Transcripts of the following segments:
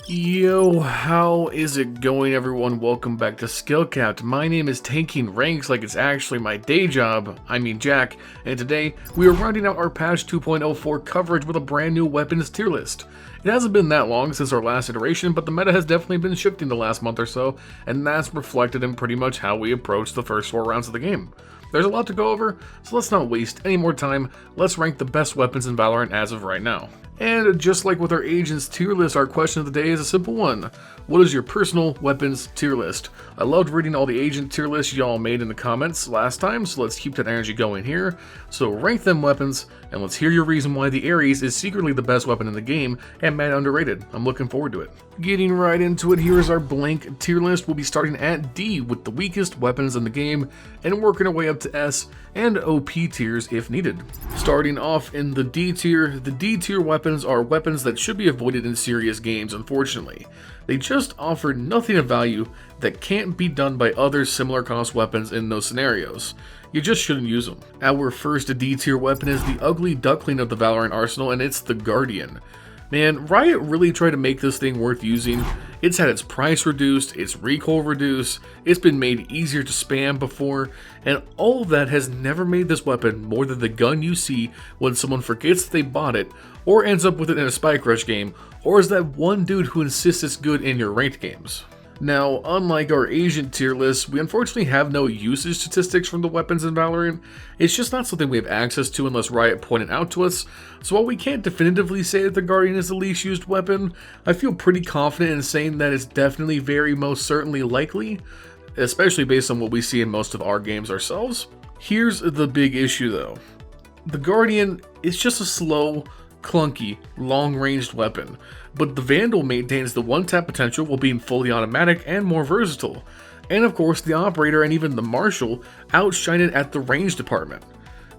Yo, how is it going, everyone? Welcome back to SkillCapped. My name is Tanking Ranks like it's actually my day job. I mean Jack, and today we are rounding out our patch 2.04 coverage with a brand new weapons tier list. It hasn't been that long since our last iteration, but the meta has definitely been shifting the last month or so, and that's reflected in pretty much how we approach the first 4 rounds of the game. There's a lot to go over, so let's not waste any more time. Let's rank the best weapons in Valorant as of right now. And just like with our agents tier list, our question of the day is a simple one. What is your personal weapons tier list? I loved reading all the agent tier lists y'all made in the comments last time, so let's keep that energy going here. So rank them weapons, and let's hear your reason why the Ares is secretly the best weapon in the game and mad underrated. I'm looking forward to it. Getting right into it, here is our blank tier list. We'll be starting at D with the weakest weapons in the game and working our way up to S and OP tiers if needed. Starting off in the D tier weapons are weapons that should be avoided in serious games, unfortunately. They just offer nothing of value that can't be done by other similar cost weapons in those scenarios. You just shouldn't use them. Our first D tier weapon is the ugly duckling of the Valorant arsenal, and it's the Guardian. Man, Riot really tried to make this thing worth using. It's had its price reduced, its recoil reduced, it's been made easier to spam before, and all of that has never made this weapon more than the gun you see when someone forgets they bought it, or ends up with it in a Spike Rush game, or is that one dude who insists it's good in your ranked games. Now, unlike our agent tier list, we unfortunately have no usage statistics from the weapons in Valorant. It's just not something we have access to unless Riot point it out to us, so while we can't definitively say that the Guardian is the least used weapon, I feel pretty confident in saying that it's definitely very most certainly likely, especially based on what we see in most of our games ourselves. Here's the big issue though. The Guardian is just a slow, clunky, long-ranged weapon, but the Vandal maintains the one-tap potential while being fully automatic and more versatile. And of course, the Operator and even the Marshal outshine it at the range department.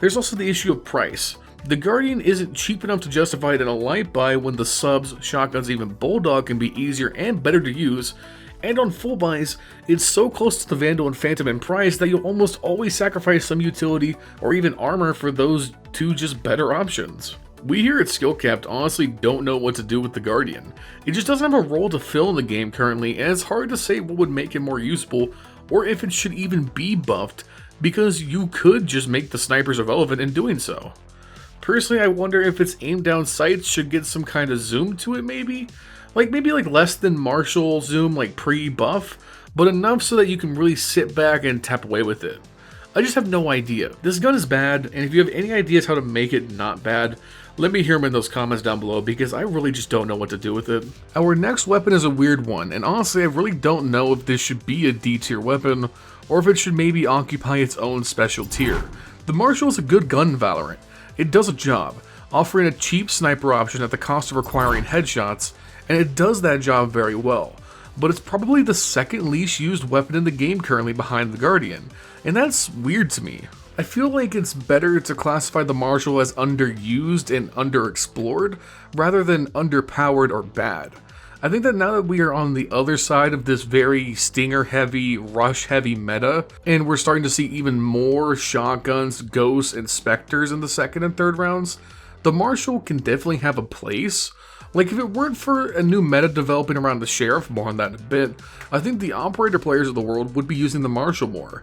There's also the issue of price. The Guardian isn't cheap enough to justify it in a light buy when the subs, shotguns, even Bulldog can be easier and better to use, and on full buys, it's so close to the Vandal and Phantom in price that you'll almost always sacrifice some utility or even armor for those two just better options. We here at SkillCapped honestly don't know what to do with the Guardian. It just doesn't have a role to fill in the game currently, and it's hard to say what would make it more useful or if it should even be buffed, because you could just make the snipers irrelevant in doing so. Personally, I wonder if its aim down sights should get some kind of zoom to it maybe? Maybe less than Marshal zoom pre-buff, but enough so that you can really sit back and tap away with it. I just have no idea. This gun is bad, and if you have any ideas how to make it not bad, let me hear them in those comments down below, because I really just don't know what to do with it. Our next weapon is a weird one, and honestly I really don't know if this should be a D tier weapon, or if it should maybe occupy its own special tier. The Marshal is a good gun in Valorant. It does a job, offering a cheap sniper option at the cost of requiring headshots, and it does that job very well. But it's probably the second least used weapon in the game currently behind the Guardian, and that's weird to me. I feel like it's better to classify the Marshal as underused and underexplored rather than underpowered or bad. I think that now that we are on the other side of this very stinger heavy, rush heavy meta, and we're starting to see even more shotguns, ghosts, and specters in the second and third rounds, the Marshal can definitely have a place. If it weren't for a new meta developing around the Sheriff, more on that in a bit, I think the Operator players of the world would be using the Marshal more.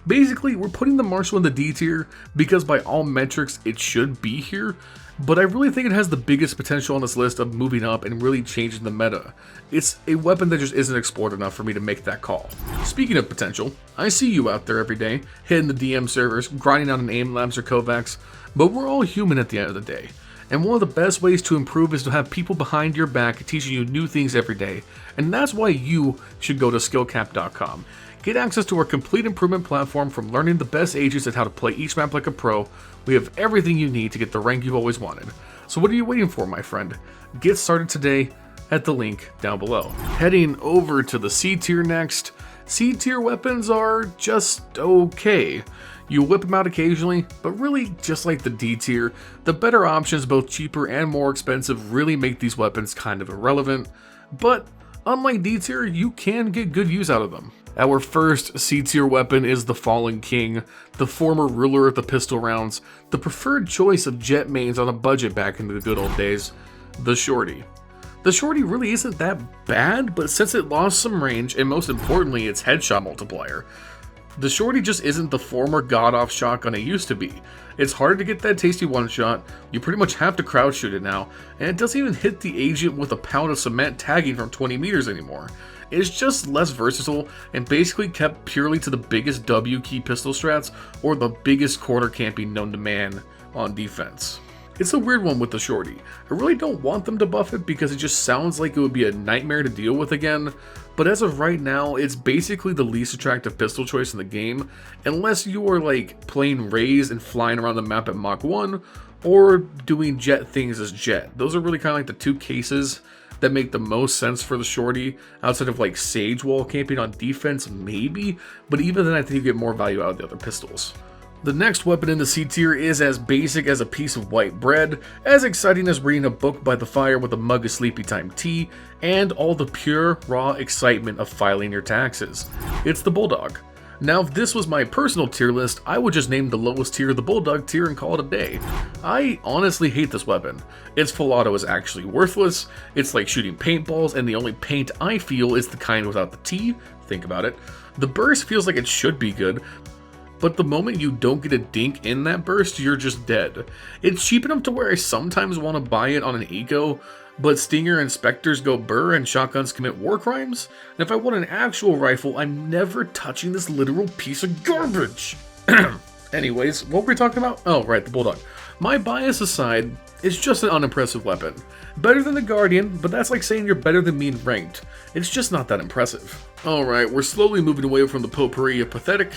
Basically, we're putting the Marshal in the D tier because by all metrics it should be here, but I really think it has the biggest potential on this list of moving up and really changing the meta. It's a weapon that just isn't explored enough for me to make that call. Speaking of potential, I see you out there every day, hitting the DM servers, grinding out an aim labs or Kovacs, but we're all human at the end of the day. And one of the best ways to improve is to have people behind your back teaching you new things every day, and that's why you should go to SkillCapped.com. Get access to our complete improvement platform, from learning the best agents and how to play each map like a pro. We have everything you need to get the rank you've always wanted. So what are you waiting for, my friend? Get started today at the link down below. Heading over to the C tier next. C tier weapons are just okay. You whip them out occasionally, but really just like the D tier, the better options, both cheaper and more expensive, really make these weapons kind of irrelevant. But unlike D tier, you can get good use out of them. Our first C tier weapon is the Fallen King, the former ruler of the pistol rounds, the preferred choice of jet mains on a budget back in the good old days, the Shorty. The Shorty really isn't that bad, but since it lost some range, and most importantly its headshot multiplier, the Shorty just isn't the former god-off shotgun it used to be. It's hard to get that tasty one-shot, you pretty much have to crouch shoot it now, and it doesn't even hit the agent with a pound of cement tagging from 20 meters anymore. It's just less versatile and basically kept purely to the biggest W key pistol strats or the biggest corner camping known to man on defense. It's a weird one with the Shorty. I really don't want them to buff it because it just sounds like it would be a nightmare to deal with again, but as of right now, it's basically the least attractive pistol choice in the game, unless you are like playing Raze and flying around the map at Mach 1, or doing jet things as jet. Those are really kind of like the two cases that make the most sense for the Shorty, outside of like Sage wall camping on defense maybe, but even then I think you get more value out of the other pistols. The next weapon in the C tier is as basic as a piece of white bread, as exciting as reading a book by the fire with a mug of sleepy time tea, and all the pure, raw excitement of filing your taxes. It's the Bulldog. Now, if this was my personal tier list, I would just name the lowest tier the Bulldog tier and call it a day. I honestly hate this weapon. Its full auto is actually worthless, it's like shooting paintballs, and the only paint I feel is the kind without the T. Think about it. The burst feels like it should be good, but the moment you don't get a dink in that burst, you're just dead. It's cheap enough to where I sometimes want to buy it on an eco, but Stinger and Spectres go burr and shotguns commit war crimes? And if I want an actual rifle, I'm never touching this literal piece of garbage. Anyways, what were we talking about? Oh, right, the Bulldog. My bias aside, it's just an unimpressive weapon. Better than the Guardian, but that's like saying you're better than me in ranked. It's just not that impressive. Alright, we're slowly moving away from the potpourri of pathetic.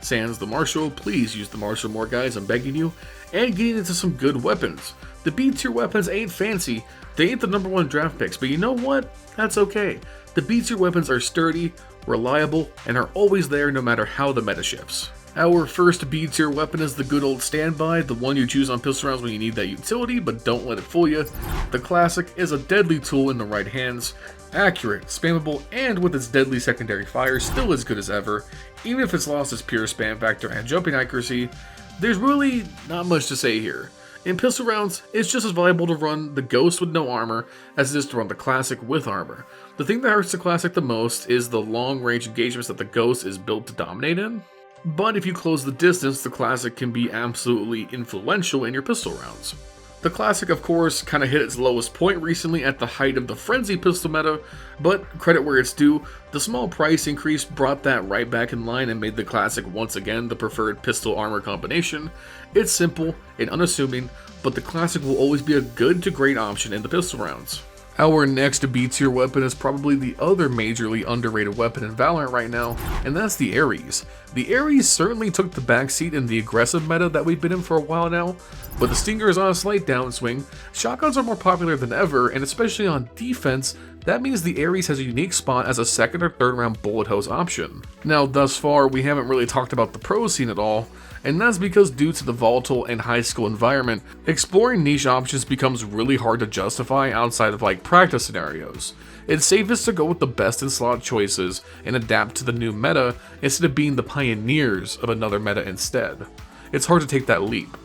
Sans the Marshall, please use the Marshall more guys, I'm begging you, and getting into some good weapons. The B tier weapons ain't fancy, they ain't the #1 draft picks, but you know what? That's okay. The B tier weapons are sturdy, reliable, and are always there no matter how the meta shifts. Our first B tier weapon is the good old standby, the one you choose on pistol rounds when you need that utility, but don't let it fool you. The Classic is a deadly tool in the right hands, accurate, spammable, and with its deadly secondary fire still as good as ever. Even if it's lost its pure spam factor and jumping accuracy, there's really not much to say here. In pistol rounds, it's just as valuable to run the Ghost with no armor as it is to run the Classic with armor. The thing that hurts the Classic the most is the long range engagements that the Ghost is built to dominate in. But if you close the distance, the Classic can be absolutely influential in your pistol rounds. The Classic, of course, kind of hit its lowest point recently at the height of the Frenzy pistol meta, but credit where it's due, the small price increase brought that right back in line and made the Classic once again the preferred pistol armor combination. It's simple and unassuming, but the Classic will always be a good to great option in the pistol rounds. Our next B tier weapon is probably the other majorly underrated weapon in Valorant right now, and that's the Ares. The Ares certainly took the backseat in the aggressive meta that we've been in for a while now, but the Stinger is on a slight downswing, shotguns are more popular than ever, and especially on defense, that means the Ares has a unique spot as a second or third round bullet hose option. Now thus far, we haven't really talked about the pro scene at all, and that's because due to the volatile and high school environment, exploring niche options becomes really hard to justify outside of like practice scenarios. It's safest to go with the best in slot choices and adapt to the new meta instead of being the pioneers of another meta instead. It's hard to take that leap.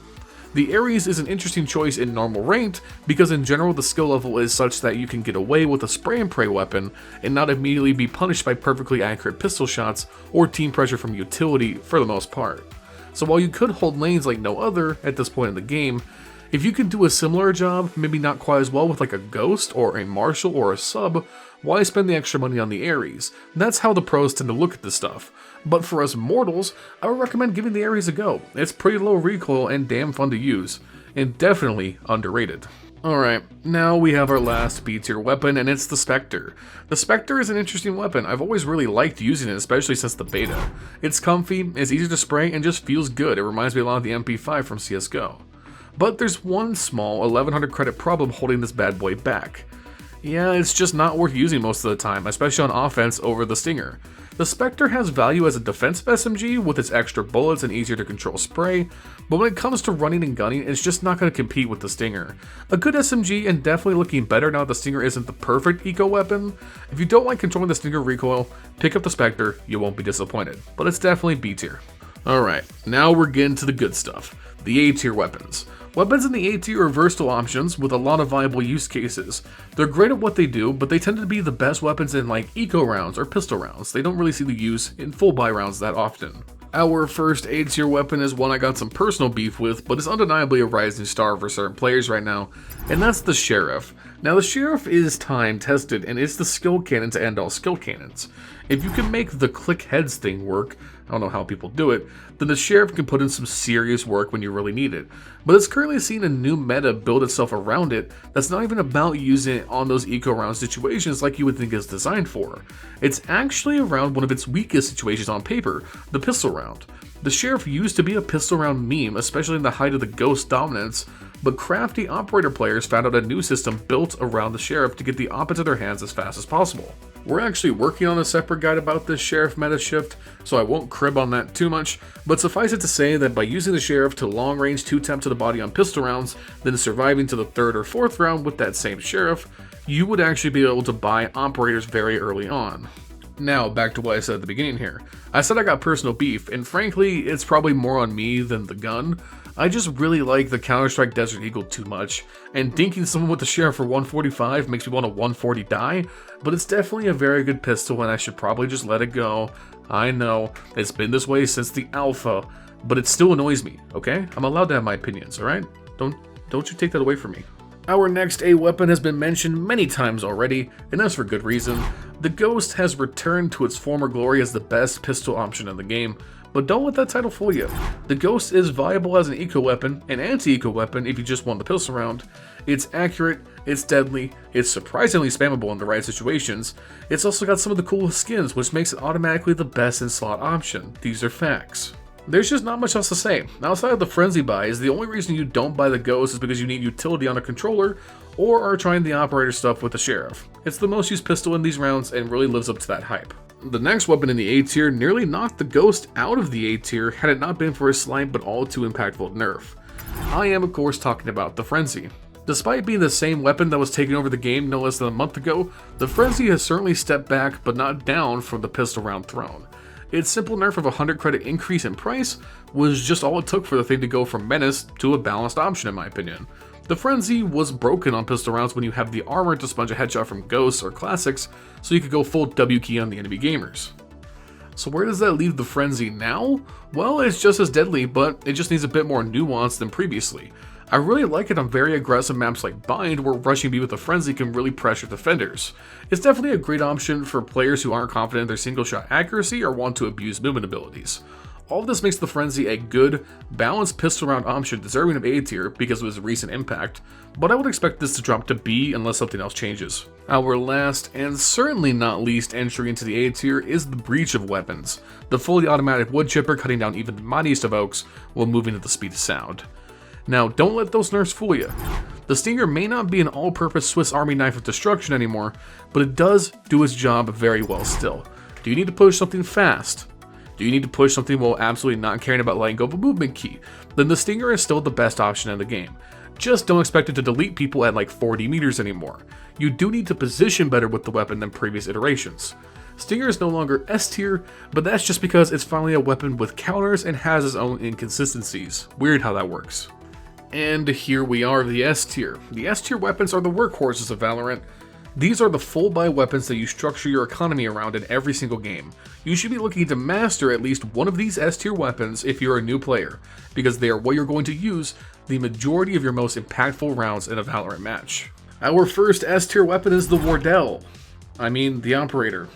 The Ares is an interesting choice in normal ranked because in general the skill level is such that you can get away with a spray and pray weapon and not immediately be punished by perfectly accurate pistol shots or team pressure from utility for the most part. So while you could hold lanes like no other at this point in the game, if you could do a similar job, maybe not quite as well with like a Ghost or a Marshall or a Sub, why spend the extra money on the Ares? That's how the pros tend to look at this stuff. But for us mortals, I would recommend giving the Ares a go. It's pretty low recoil and damn fun to use, and definitely underrated. Alright, now we have our last B tier weapon, and it's the Spectre. The Spectre is an interesting weapon. I've always really liked using it, especially since the beta. It's comfy, it's easy to spray, and just feels good. It reminds me a lot of the MP5 from CSGO. But there's one small 1100 credit problem holding this bad boy back. Yeah, it's just not worth using most of the time, especially on offense over the Stinger. The Spectre has value as a defensive SMG with its extra bullets and easier to control spray, but when it comes to running and gunning, it's just not going to compete with the Stinger. A good SMG and definitely looking better now that the Stinger isn't the perfect eco weapon. If you don't like controlling the Stinger recoil, pick up the Spectre, you won't be disappointed, but it's definitely B tier. Alright, now we're getting to the good stuff, the A tier weapons. Weapons in the A tier are versatile options with a lot of viable use cases. They're great at what they do, but they tend to be the best weapons in like eco rounds or pistol rounds. They don't really see the use in full buy rounds that often. Our first A tier weapon is one I got some personal beef with, but is undeniably a rising star for certain players right now, and that's the Sheriff. Now the Sheriff is time tested and is the skill cannon to end all skill cannons. If you can make the click heads thing work, I don't know how people do it, then the Sheriff can put in some serious work when you really need it. But it's currently seeing a new meta build itself around it that's not even about using it on those eco round situations like you would think it's designed for. It's actually around one of its weakest situations on paper, the pistol round. The Sheriff used to be a pistol round meme, especially in the height of the Ghost dominance, but crafty operator players found out a new system built around the Sheriff to get the op into their hands as fast as possible. We're actually working on a separate guide about this Sheriff meta shift, so I won't crib on that too much, but suffice it to say that by using the Sheriff to long range 2-tap to the body on pistol rounds, then surviving to the 3rd or 4th round with that same Sheriff, you would actually be able to buy operators very early on. Now, back to what I said at the beginning here. I said I got personal beef, and frankly, it's probably more on me than the gun. I just really like the Counter-Strike Desert Eagle too much, and dinking someone with the Sheriff for 145 makes me want a 140 die, but it's definitely a very good pistol and I should probably just let it go. I know, it's been this way since the alpha, but it still annoys me, okay? I'm allowed to have my opinions, alright? Don't you take that away from me. Our next A weapon has been mentioned many times already, and that's for good reason. The Ghost has returned to its former glory as the best pistol option in the game, but don't let that title fool you. The Ghost is viable as an eco weapon, an anti-eco weapon if you just want the pistol round. It's accurate, it's deadly, it's surprisingly spammable in the right situations. It's also got some of the coolest skins, which makes it automatically the best in slot option. These are facts. There's just not much else to say. Outside of the frenzy buys, the only reason you don't buy the Ghost is because you need utility on a controller or are trying the operator stuff with the Sheriff. It's the most used pistol in these rounds and really lives up to that hype. The next weapon in the A tier nearly knocked the Ghost out of the A tier had it not been for a slight but all too impactful nerf. I am of course talking about the Frenzy. Despite being the same weapon that was taking over the game no less than a month ago, the Frenzy has certainly stepped back but not down from the pistol round throne. Its simple nerf of 100 credit increase in price was just all it took for the thing to go from menace to a balanced option in my opinion. The Frenzy was broken on pistol rounds when you have the armor to sponge a headshot from Ghosts or Classics, so you could go full W key on the enemy gamers. So where does that leave the Frenzy now? Well, it's just as deadly, but it just needs a bit more nuance than previously. I really like it on very aggressive maps like Bind, where rushing B with the Frenzy can really pressure defenders. It's definitely a great option for players who aren't confident in their single shot accuracy or want to abuse movement abilities. All of this makes the Frenzy a good, balanced pistol round option deserving of A tier because of its recent impact, but I would expect this to drop to B unless something else changes. Our last, and certainly not least entry into the A tier is the Breach of Weapons, the fully automatic wood chipper cutting down even the mightiest of oaks while moving at the speed of sound. Now, don't let those nerfs fool you. The Stinger may not be an all-purpose Swiss Army knife of destruction anymore, but it does do its job very well still. Do you need to push something fast? Do you need to push something while absolutely not caring about letting go of a movement key? Then the Stinger is still the best option in the game. Just don't expect it to delete people at like 40 meters anymore. You do need to position better with the weapon than previous iterations. Stinger is no longer S tier, but that's just because it's finally a weapon with counters and has its own inconsistencies. Weird how that works. And here we are, the S tier. The S tier weapons are the workhorses of Valorant. These are the full buy weapons that you structure your economy around in every single game. You should be looking to master at least one of these S tier weapons if you're a new player, because they are what you're going to use the majority of your most impactful rounds in a Valorant match. Our first S tier weapon is the Wardell. The Operator.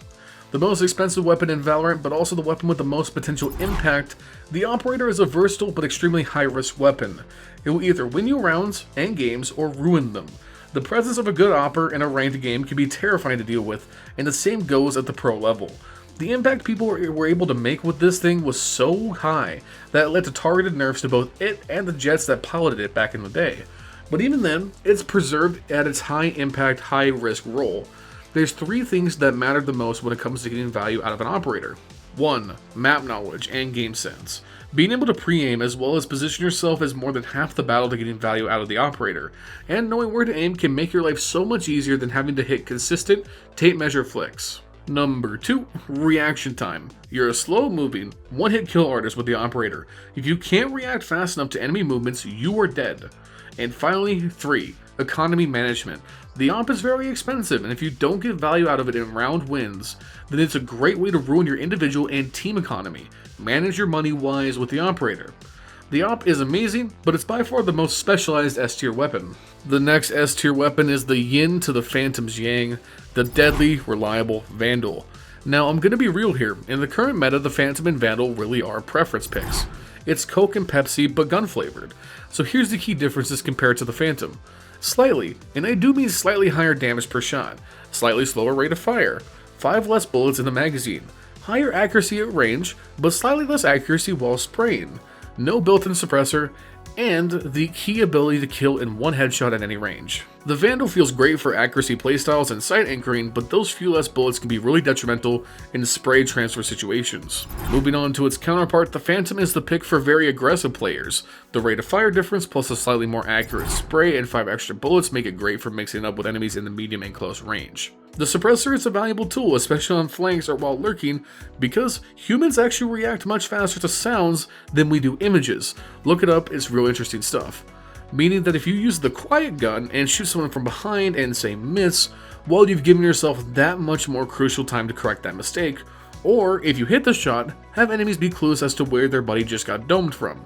The most expensive weapon in Valorant, but also the weapon with the most potential impact, the Operator is a versatile but extremely high-risk weapon. It will either win you rounds and games or ruin them. The presence of a good Opper in a ranked game can be terrifying to deal with, and the same goes at the pro level. The impact people were able to make with this thing was so high that it led to targeted nerfs to both it and the jets that piloted it back in the day. But even then, it's preserved at its high impact, high risk role. There's three things that matter the most when it comes to getting value out of an Operator. 1. Map knowledge and game sense. Being able to pre-aim as well as position yourself is more than half the battle to getting value out of the Operator, and knowing where to aim can make your life so much easier than having to hit consistent tape measure flicks. Number 2. Reaction time. You're a slow-moving, one-hit kill artist with the Operator. If you can't react fast enough to enemy movements, you are dead. And finally, 3. Economy management. The op is very expensive, and if you don't get value out of it in round wins, then it's a great way to ruin your individual and team economy. Manage your money wise with the operator. The op is amazing, but it's by far the most specialized S tier weapon. The next S tier weapon is the yin to the Phantom's yang, the deadly, reliable Vandal. Now, I'm gonna be real here. In the current meta, the Phantom and Vandal really are preference picks. It's Coke and Pepsi, but gun flavored. So here's the key differences compared to the Phantom. Slightly, and I do mean slightly higher damage per shot, slightly slower rate of fire, 5 less bullets in the magazine, higher accuracy at range, but slightly less accuracy while spraying, no built-in suppressor, and the key ability to kill in one headshot at any range. The Vandal feels great for accuracy playstyles and sight anchoring, but those few less bullets can be really detrimental in spray transfer situations. Moving on to its counterpart, the Phantom is the pick for very aggressive players. The rate of fire difference plus a slightly more accurate spray and 5 extra bullets make it great for mixing up with enemies in the medium and close range. The suppressor is a valuable tool, especially on flanks or while lurking, because humans actually react much faster to sounds than we do images. Look it up, it's real interesting stuff. Meaning that if you use the quiet gun and shoot someone from behind and say miss, well, you've given yourself that much more crucial time to correct that mistake, or if you hit the shot, have enemies be clueless as to where their buddy just got domed from.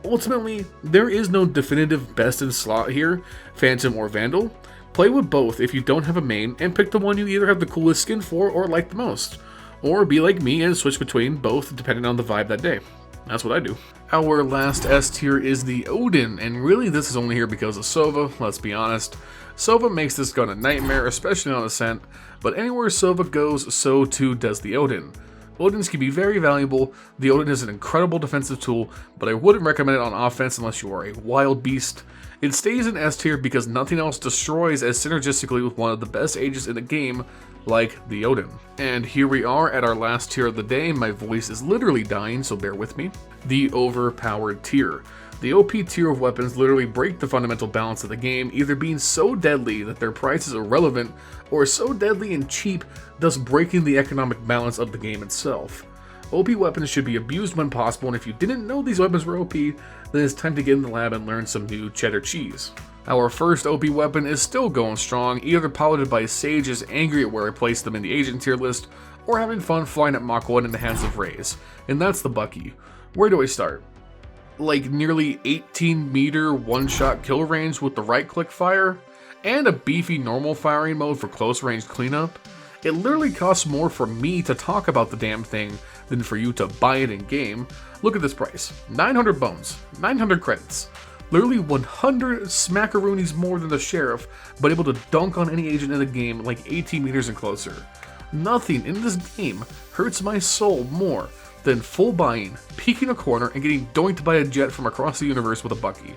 Ultimately, there is no definitive best in slot here, Phantom or Vandal. Play with both if you don't have a main, and pick the one you either have the coolest skin for or like the most. Or be like me and switch between both depending on the vibe that day. That's what I do. Our last S tier is the Odin, and really this is only here because of Sova, let's be honest. Sova makes this gun a nightmare, especially on Ascent, but anywhere Sova goes, so too does the Odin. Odins can be very valuable. The Odin is an incredible defensive tool, but I wouldn't recommend it on offense unless you are a wild beast. It stays in S tier because nothing else destroys as synergistically with one of the best ages in the game, like the Odin. And here we are at our last tier of the day. My voice is literally dying, so bear with me. The overpowered tier. The OP tier of weapons literally break the fundamental balance of the game, either being so deadly that their price is irrelevant, or so deadly and cheap, thus breaking the economic balance of the game itself. OP weapons should be abused when possible, and if you didn't know these weapons were OP, then it's time to get in the lab and learn some new cheddar cheese. Our first OP weapon is still going strong, either piloted by Sage is angry at where I placed them in the agent tier list, or having fun flying at Mach 1 in the hands of Raze, and that's the Bucky. Where do I start? Like nearly 18 meter one-shot kill range with the right-click fire, and a beefy normal firing mode for close range cleanup. It literally costs more for me to talk about the damn thing than for you to buy it in game. Look at this price, 900 bones, 900 credits. Literally 100 smackaroonies more than the Sheriff, but able to dunk on any agent in the game like 18 meters and closer. Nothing in this game hurts my soul more than full buying, peeking a corner, and getting doinked by a jet from across the universe with a Bucky.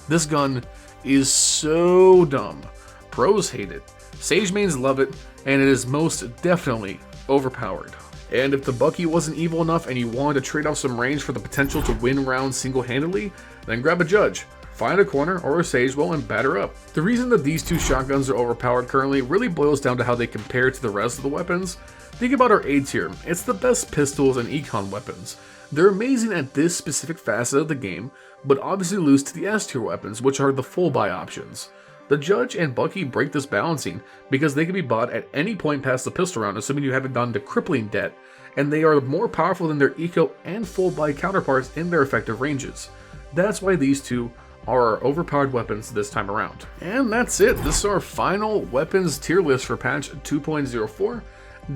This gun is so dumb. Pros hate it, Sage mains love it, and it is most definitely overpowered. And if the Bucky wasn't evil enough and you wanted to trade off some range for the potential to win rounds single-handedly, then grab a Judge, find a corner or a Sage Bow and batter up. The reason that these two shotguns are overpowered currently really boils down to how they compare to the rest of the weapons. Think about our A tier, it's the best pistols and econ weapons. They're amazing at this specific facet of the game, but obviously lose to the S tier weapons, which are the full buy options. The Judge and Bucky break this balancing because they can be bought at any point past the pistol round, assuming you haven't gone to crippling debt, and they are more powerful than their eco and full buy counterparts in their effective ranges. That's why these two are our overpowered weapons this time around. And that's it, this is our final weapons tier list for patch 2.04.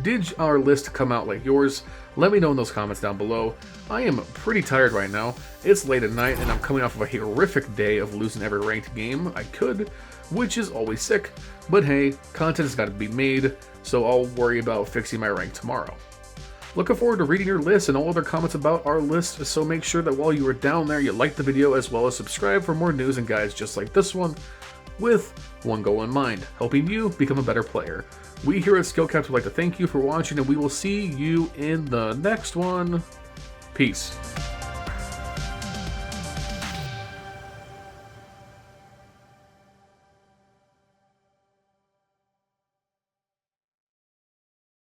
Did our list come out like yours? Let me know in those comments down below. I am pretty tired right now. It's late at night and I'm coming off of a horrific day of losing every ranked game I could, which is always sick. But hey, content's got to be made, so I'll worry about fixing my rank tomorrow. Looking forward to reading your list and all other comments about our list, so make sure that while you are down there you like the video as well as subscribe for more news and guides just like this one, with one goal in mind, helping you become a better player. We here at SkillCapped would like to thank you for watching, and we will see you in the next one. Peace.